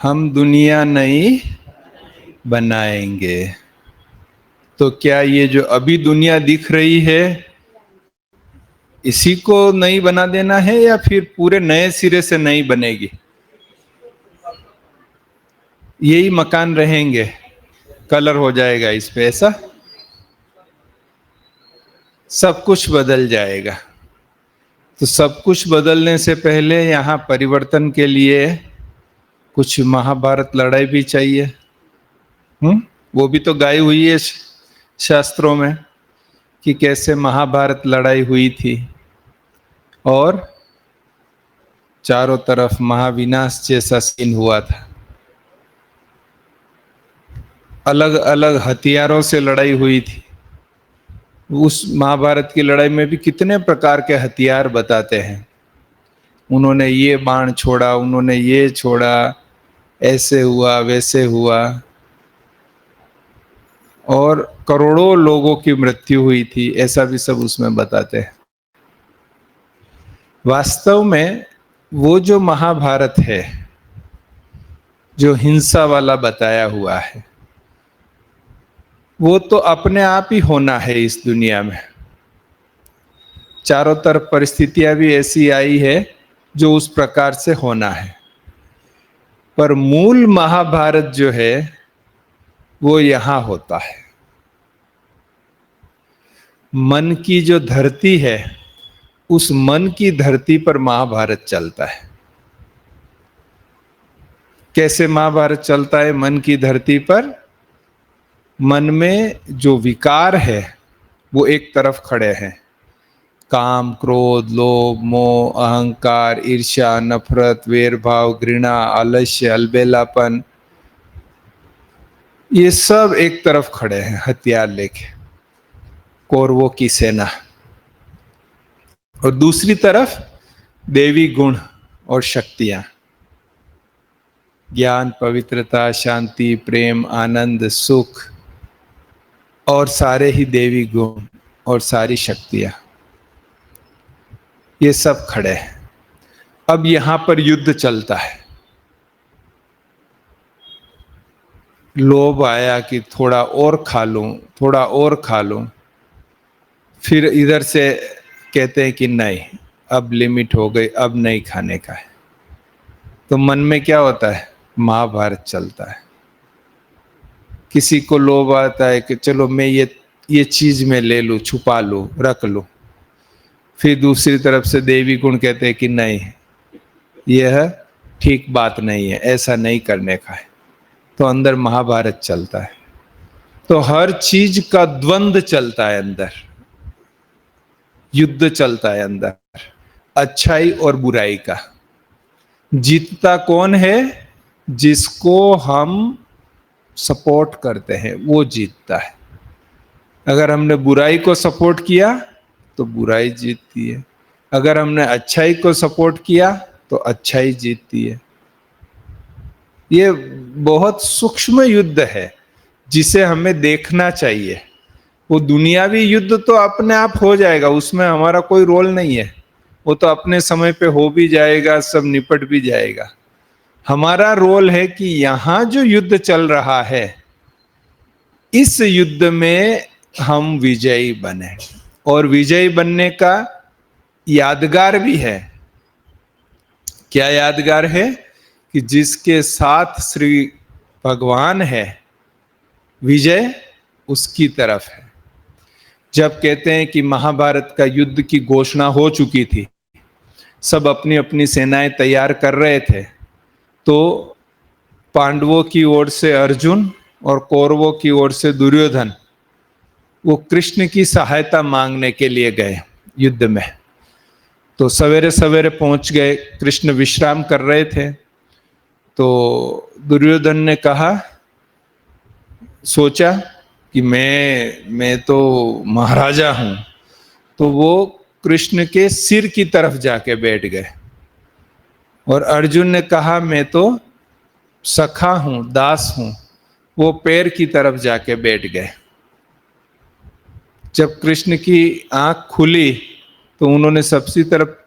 हम दुनिया नई बनाएंगे। तो क्या ये जो अभी दुनिया दिख रही है इसी को नई बना देना है या फिर पूरे नए सिरे से नई बनेगी? यही मकान रहेंगे, कलर हो जाएगा इस पे, ऐसा सब कुछ बदल जाएगा। तो सब कुछ बदलने से पहले यहाँ परिवर्तन के लिए कुछ महाभारत लड़ाई भी चाहिए। वो भी तो गाई हुई है शास्त्रों में कि कैसे महाभारत लड़ाई हुई थी और चारों तरफ महाविनाश जैसा सीन हुआ था। अलग अलग हथियारों से लड़ाई हुई थी। उस महाभारत की लड़ाई में भी कितने प्रकार के हथियार बताते हैं। उन्होंने ये बाण छोड़ा, उन्होंने ये छोड़ा, ऐसे हुआ वैसे हुआ, और करोड़ों लोगों की मृत्यु हुई थी, ऐसा भी सब उसमें बताते हैं। वास्तव में वो जो महाभारत है जो हिंसा वाला बताया हुआ है वो तो अपने आप ही होना है इस दुनिया में। चारों तरफ परिस्थितियां भी ऐसी आई है जो उस प्रकार से होना है। पर मूल महाभारत जो है वो यहां होता है। मन की जो धरती है उस मन की धरती पर महाभारत चलता है। कैसे महाभारत चलता है मन की धरती पर? मन में जो विकार है वो एक तरफ खड़े हैं। काम, क्रोध, लोभ, मोह, अहंकार, ईर्ष्या, नफरत, वैरभाव, घृणा, आलस्य, अलबेलापन, ये सब एक तरफ खड़े हैं हथियार लेके, कौरवों की सेना। और दूसरी तरफ देवी गुण और शक्तियां, ज्ञान, पवित्रता, शांति, प्रेम, आनंद, सुख, और सारे ही देवी गुण और सारी शक्तियां, ये सब खड़े हैं। अब यहां पर युद्ध चलता है। लोभ आया कि थोड़ा और खा लूं, थोड़ा और खा लूं, फिर इधर से कहते हैं कि नहीं, अब लिमिट हो गई, अब नहीं खाने का है। तो मन में क्या होता है? महाभारत चलता है। किसी को लोभ आता है कि चलो मैं ये चीज में ले लूं, छुपा लूं, रख लूं। फिर दूसरी तरफ से देवी गुण कहते हैं कि नहीं, यह ठीक बात नहीं है, ऐसा नहीं करने का है। तो अंदर महाभारत चलता है। तो हर चीज का द्वंद्व चलता है अंदर, युद्ध चलता है अंदर, अच्छाई और बुराई का। जीतता कौन है? जिसको हम सपोर्ट करते हैं वो जीतता है। अगर हमने बुराई को सपोर्ट किया तो बुराई जीतती है, अगर हमने अच्छाई को सपोर्ट किया तो अच्छाई जीतती है। ये बहुत सूक्ष्म युद्ध है जिसे हमें देखना चाहिए। वो दुनियावी युद्ध तो अपने आप हो जाएगा, उसमें हमारा कोई रोल नहीं है, वो तो अपने समय पे हो भी जाएगा, सब निपट भी जाएगा। हमारा रोल है कि यहां जो युद्ध चल रहा है इस युद्ध में हम विजयी बने। और विजयी बनने का यादगार भी है। क्या यादगार है? कि जिसके साथ श्री भगवान है विजय उसकी तरफ है। जब कहते हैं कि महाभारत का युद्ध की घोषणा हो चुकी थी, सब अपनी अपनी सेनाएं तैयार कर रहे थे, तो पांडवों की ओर से अर्जुन और कौरवों की ओर से दुर्योधन वो कृष्ण की सहायता मांगने के लिए गए युद्ध में। तो सवेरे सवेरे पहुंच गए, कृष्ण विश्राम कर रहे थे। तो दुर्योधन ने कहा, सोचा कि मैं तो महाराजा हूं, तो वो कृष्ण के सिर की तरफ जाके बैठ गए। और अर्जुन ने कहा, मैं तो सखा हूं, दास हूं, वो पैर की तरफ जाके बैठ गए। जब कृष्ण की आंख खुली तो उन्होंने सबसी तरफ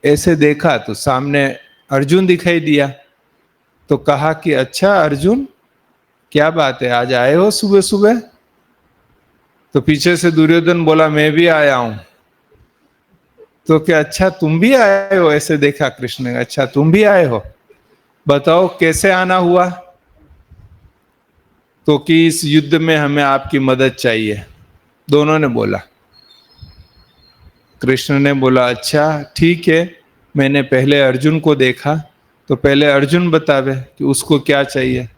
ऐसे देखा तो सामने अर्जुन दिखाई दिया। तो कहा कि अच्छा अर्जुन, क्या बात है, आज आए हो सुबह सुबह? तो पीछे से दुर्योधन बोला, मैं भी आया हूं। तो क्या अच्छा तुम भी आए हो? ऐसे देखा कृष्ण ने, अच्छा तुम भी आए हो, बताओ कैसे आना हुआ? तो कि इस युद्ध में हमें आपकी मदद चाहिए, दोनों ने बोला। कृष्ण ने बोला, अच्छा ठीक है, मैंने पहले अर्जुन को देखा, तो पहले अर्जुन बतावे कि उसको क्या चाहिए।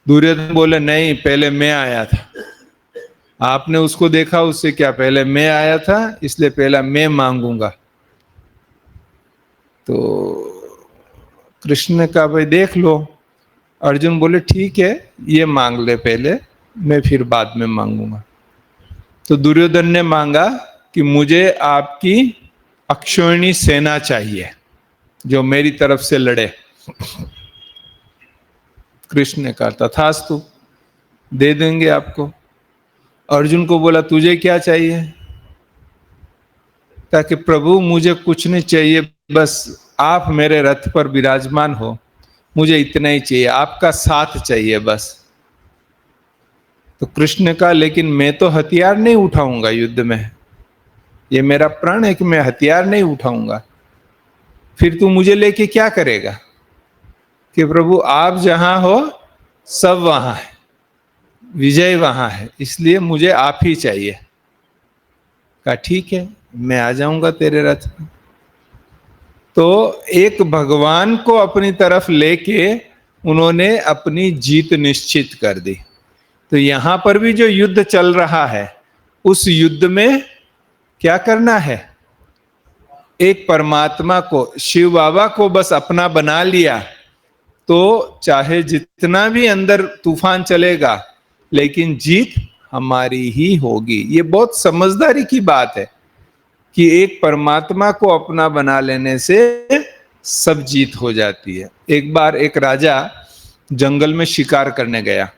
दुर्योधन बोले, नहीं पहले मैं आया था। आपने उसको देखा, उससे क्या, पहले मैं आया था, इसलिए पहला मैं मांगूंगा। तो कृष्ण ने कहा, भाई देख लो। अर्जुन बोले, ठीक है, ये मांग ले पहले, मैं फिर बाद में मांगूंगा। तो दुर्योधन ने मांगा कि मुझे आपकी अक्षौहिणी सेना चाहिए जो मेरी तरफ से लड़े। कृष्ण ने कहा, तथास्तु, दे देंगे आपको। अर्जुन को बोला, तुझे क्या चाहिए? ताकि प्रभु मुझे कुछ नहीं चाहिए, बस आप मेरे रथ पर विराजमान हो, मुझे इतना ही चाहिए, आपका साथ चाहिए बस। तो कृष्ण ने कहा, लेकिन मैं तो हथियार नहीं उठाऊंगा युद्ध में, ये मेरा प्रण है कि मैं हथियार नहीं उठाऊंगा। फिर तू मुझे लेके क्या करेगा? कि प्रभु आप जहां हो सब वहां है, विजय वहां है, इसलिए मुझे आप ही चाहिए। कहा ठीक है, मैं आ जाऊंगा तेरे रथ में। तो एक भगवान को अपनी तरफ लेके उन्होंने अपनी जीत निश्चित कर दी। तो यहां पर भी जो युद्ध चल रहा है, उस युद्ध में क्या करना है? एक परमात्मा को, शिव बाबा को बस अपना बना लिया तो चाहे जितना भी अंदर तूफान चलेगा, लेकिन जीत हमारी ही होगी। ये बहुत समझदारी की बात है कि एक परमात्मा को अपना बना लेने से सब जीत हो जाती है। एक बार एक राजा जंगल में शिकार करने गया।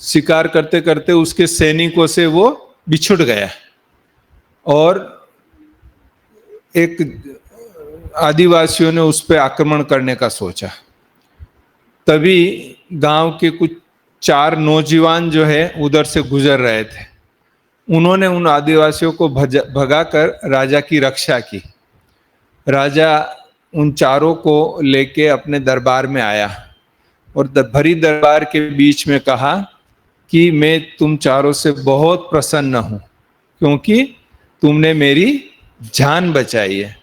शिकार करते करते उसके सैनिकों से वो बिछुड़ गया और एक आदिवासियों ने उस पर आक्रमण करने का सोचा। तभी गांव के कुछ 4 नौजवान जो है उधर से गुजर रहे थे। उन्होंने उन आदिवासियों को भगाकर राजा की रक्षा की। राजा उन चारों को लेके अपने दरबार में आया और भरी दरबार के बीच में कहा कि मैं तुम चारों से बहुत प्रसन्न हूं क्योंकि तुमने मेरी जान बचाई है।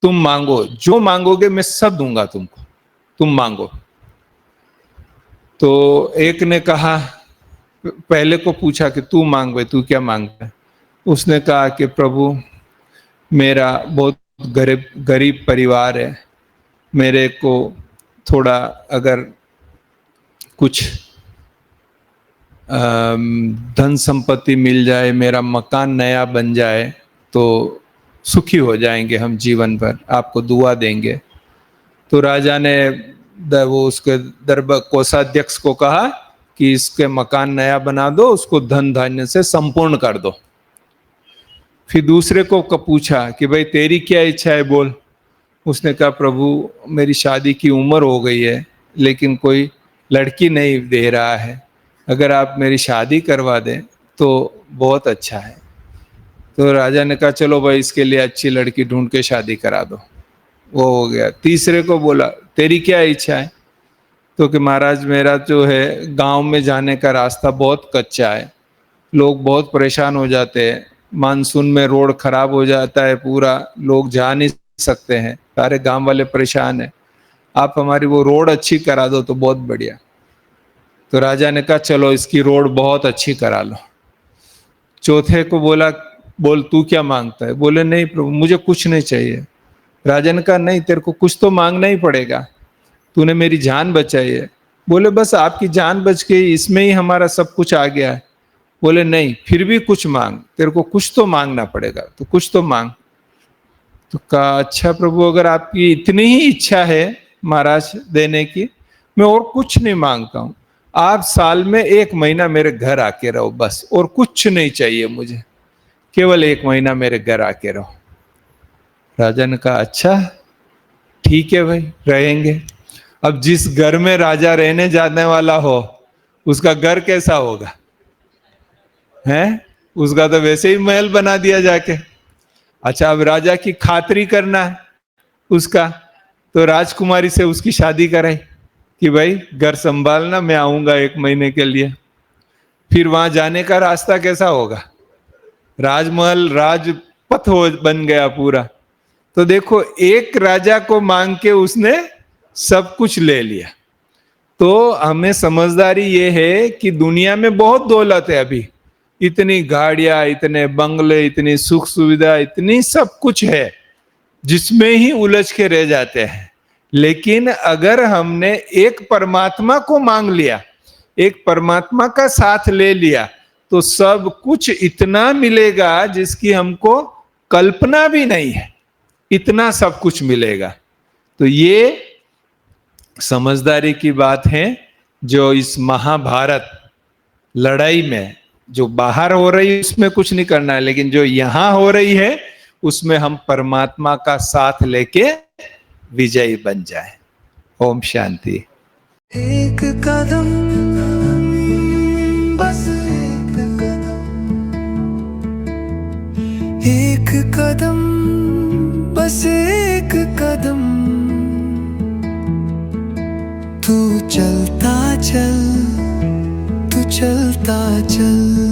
तुम मांगो, जो मांगोगे मैं सब दूंगा तुमको, तुम मांगो। तो एक ने कहा, पहले को पूछा कि तू मांग भाई, तू क्या मांगता है? उसने कहा कि प्रभु मेरा बहुत गरीब गरीब परिवार है, मेरे को थोड़ा अगर कुछ धन संपत्ति मिल जाए, मेरा मकान नया बन जाए तो सुखी हो जाएंगे हम जीवन भर, आपको दुआ देंगे। तो राजा ने वो उसके दरबार कोषाध्यक्ष को कहा कि इसके मकान नया बना दो, उसको धन धान्य से संपूर्ण कर दो। फिर दूसरे को पूछा कि भाई तेरी क्या इच्छा है, बोल। उसने कहा प्रभु मेरी शादी की उम्र हो गई है लेकिन कोई लड़की नहीं दे रहा है, अगर आप मेरी शादी करवा दें तो बहुत अच्छा है। तो राजा ने कहा चलो भाई इसके लिए अच्छी लड़की ढूंढ के शादी करा दो। वो हो गया। तीसरे को बोला तेरी क्या इच्छा है? तो कि महाराज मेरा जो है गांव में जाने का रास्ता बहुत कच्चा है, लोग बहुत परेशान हो जाते हैं, मानसून में रोड खराब हो जाता है पूरा, लोग जा नहीं सकते हैं, सारे गांव वाले परेशान हैं, आप हमारी वो रोड अच्छी करा दो तो बहुत बढ़िया। तो राजा ने कहा चलो इसकी रोड बहुत अच्छी करा लो। चौथे को बोला बोल तू क्या मांगता है? बोले नहीं प्रभु मुझे कुछ नहीं चाहिए। राजा ने कहा नहीं तेरे को कुछ तो मांगना ही पड़ेगा, तूने मेरी जान बचाई है। बोले बस आपकी जान बच गई, इसमें ही हमारा सब कुछ आ गया है। बोले नहीं फिर भी कुछ मांग, तेरे को कुछ तो मांगना पड़ेगा, तो कुछ तो मांग। तो कहा अच्छा प्रभु अगर आपकी इतनी ही इच्छा है महाराज देने की, मैं और कुछ नहीं मांगता हूं, आप साल में 1 महीना मेरे घर आके रहो बस, और कुछ नहीं चाहिए मुझे, केवल 1 महीना मेरे घर आके रहो। राजा ने कहा अच्छा ठीक है भाई, रहेंगे। अब जिस घर में राजा रहने जाने वाला हो उसका घर कैसा होगा? हैं? उसका तो वैसे ही महल बना दिया जाके। अच्छा, अब राजा की खातिरी करना है उसका, तो राजकुमारी से उसकी शादी कराई कि भाई घर संभालना, मैं आऊंगा 1 महीने के लिए। फिर वहां जाने का रास्ता कैसा होगा? राजमहल राजपथ हो बन गया पूरा। तो देखो, एक राजा को मांग के उसने सब कुछ ले लिया। तो हमें समझदारी ये है कि दुनिया में बहुत दौलत है अभी, इतनी गाड़ियां, इतने बंगले, इतनी सुख सुविधा, इतनी सब कुछ है, जिसमें ही उलझ के रह जाते हैं। लेकिन अगर हमने एक परमात्मा को मांग लिया, एक परमात्मा का साथ ले लिया, तो सब कुछ इतना मिलेगा जिसकी हमको कल्पना भी नहीं है, इतना सब कुछ मिलेगा। तो ये समझदारी की बात है जो इस महाभारत लड़ाई में, जो बाहर हो रही है उसमें कुछ नहीं करना है, लेकिन जो यहां हो रही है उसमें हम परमात्मा का साथ लेके विजयी बन जाए। ओम शांति। एक कदम, बस एक कदम, एक कदम, बस एक कदम, तू चलता चल, तू चलता चल।